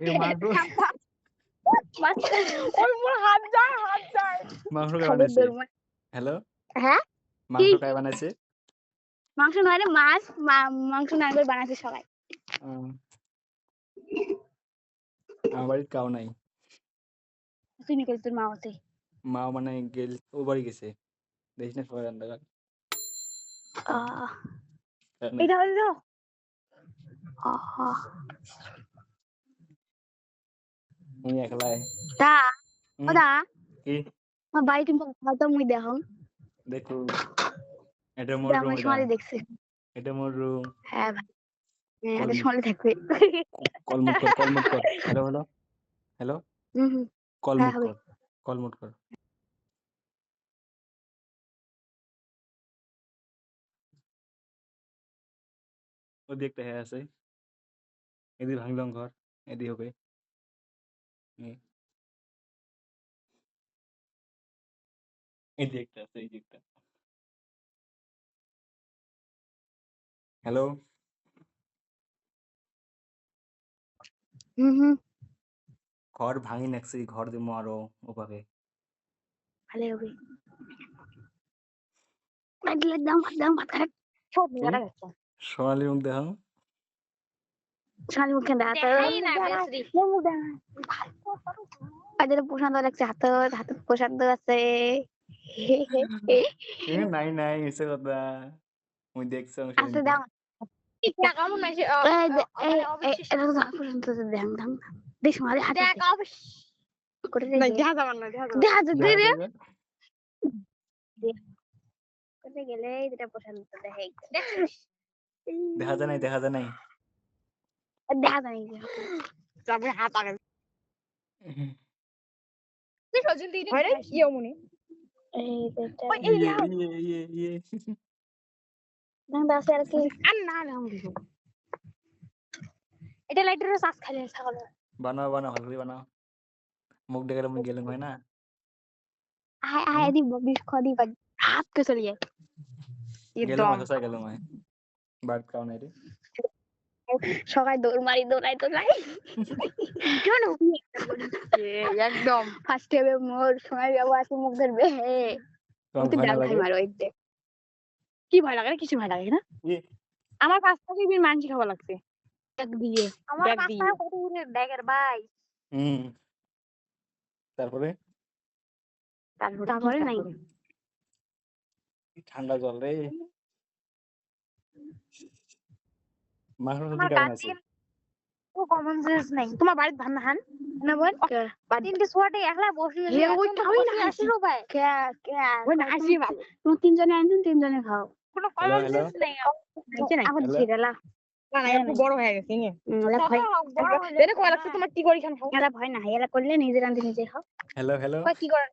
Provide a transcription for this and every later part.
এই মাংস ওই মোর হাত যায় মাংস কে বানাইছে হ্যালো হ্যাঁ মাংস কে বানাইছে মাংস নয় রে মাছ মাংস না করে বানাইছে সবাই আমার বাড়ির কাউ নাই তুই নিকল তোর মা হতে মা মানে গেল ও বাড়ি গেছে দেখিস না সবাই রান্না করে এটা হলো দাও আমি একলাই তা ওদা কি আমার বাড়ি তুমি খাওয়া মুই দেখো দেখো এটা মোর রুম এটা মোর রুম হ্যাঁ ভাই এটা শুনলে থাকবে কল মুট কর হ্যালো কল মুট কর ও দেখতে হ্যাঁ আছে এদি ভাঙলাম ঘর এদি হবে এদি একটা আছে এই একটা হ্যালো ঘর ভাঙি নাকছি ঘর দিমু আরো ওভাবে ভালো হবে দাম খারাপ সব মেরা গেছে সোনালি মুখ দেখাও সোনালি মুখে দাঁত আদের পছন্দ লাগছে হাত পছন্দ আছে নাই এসে কথা মুই দেখছো আচ্ছা দাও এটা কেমন মাইছে এটা তো পছন্দ দেখ দেখ সোনালি হাত দেখ করে রে দেখা যাবে না দেখা যাবে রে কোথায় গেলে এটা পছন্দ দেখে দেখা যায় নাই দেখা যায় যাবে হাত আগে তুই সজন দিই রে ইও মনে এই না দাস আর কি না এটা লাইটার সাস খাইলে ছাগল বানাও ভালো করে বানাও মুখ দেখে মুই গেলুম হয় না আয় দি বিশ খদি বাদ হাত কে চলিয়ে গেলুম আছে গেলুম হয় বাদ কাও নাই রে সবাই দৌড়াই কেন একদম ফার্স্ট হবে মোর সময় যাবো আছে মুখ ধরবে তুই ডাল খাই মারো একদে কি ভয় লাগে কিছু ভয় লাগে না আমার পাঁচ টাকা বিন মানছি খাওয়া লাগছে এক দিয়ে আমার পাঁচ টাকা কত উড়ে ড্যাগের ভাই তারপরে নাই ঠান্ডা জল রে মাংস সবজি কেমন আছে ও কমন সেন্স নাই তোমার বাড়িতে ধান হান না বল তিনটে সোয়াটে একলা বসে ওই তো ওই না আসিরো ভাই কে ওই না আসি ভাই তুমি তিনজনে আনছেন তিনজনে খাও কোনো কমন Hello? সেন্স নাই এখন ছিড়ালা না একটু বড় হয়ে গেছে নে এনে কয় লাগছে তোমার কি করি খান খাও এলা ভয় না এলা করলে নিজে রাঁধে নিজে খাও হ্যালো কই কি করেন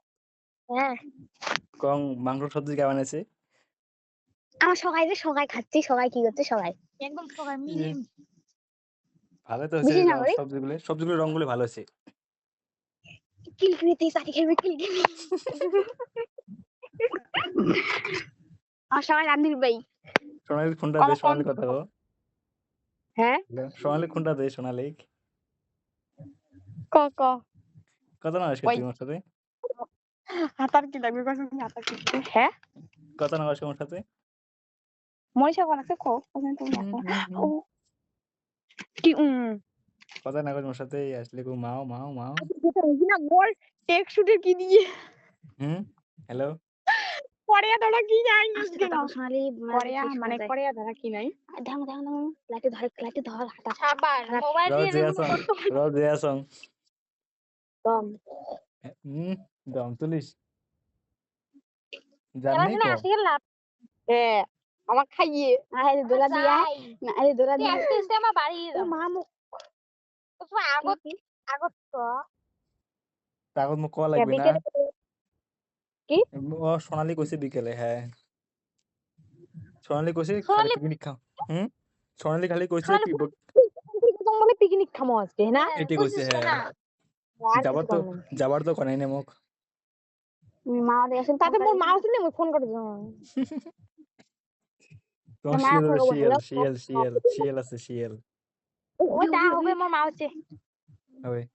হ্যাঁ কং মাংস সবজি কেমন আছে আমার সবাই খাচ্ছি সবাই কি করছে সবাই একদম সবাই মিলে ভালো তো হচ্ছে সবজিগুলো রংগুলো ভালো আছে কিলকিরিতে সাথে খেলবে কিলকিরি সবাই রান্ধির ভাই সোনালি ফোনটা দে সোনালি কথা গো হ্যাঁ সোনালি ফোনটা দে সোনালি ক কত না আসছে তোমার সাথে হাতার কি লাগবে কত হাতার কি হ্যাঁ কত না আসছে তোমার সাথে মইসা বানাছে কো কি কত না তোমার সাথে আসলে কো মাও না মোর টেক শুটের কি দিয়ে হ্যালো কোরিয়া ধরা কি নাই সোনালি কোরিয়া ধরা কি নাই দাম লাইটে ধর হাতা সাবাস মোবাইল দিয়ে রোজিয়াসং দম তুলিস জানি তো আমার খাইয়ে আরে দোলা দিয়া না আরে দোলা দিয়া আস্তে আমার বাড়ি যাও মামু তুমি আগত তো তাগত মোক কোয়া লাগবে না কি ও সোনালি কইছে বিকেলে হ্যাঁ সোনালি কইছে পিকনিক খাও সোনালি খালি কইছে কি মানে পিকনিক খামো আজকে না এটি কইছে হ্যাঁ যাবার তো কোনাই না মোক মা দেন তাতে মোর মা আছে না মই ফোন করে দাও শিয়াল আছে শিয়াল ওটা হবে মোর মা আছে Bye bye.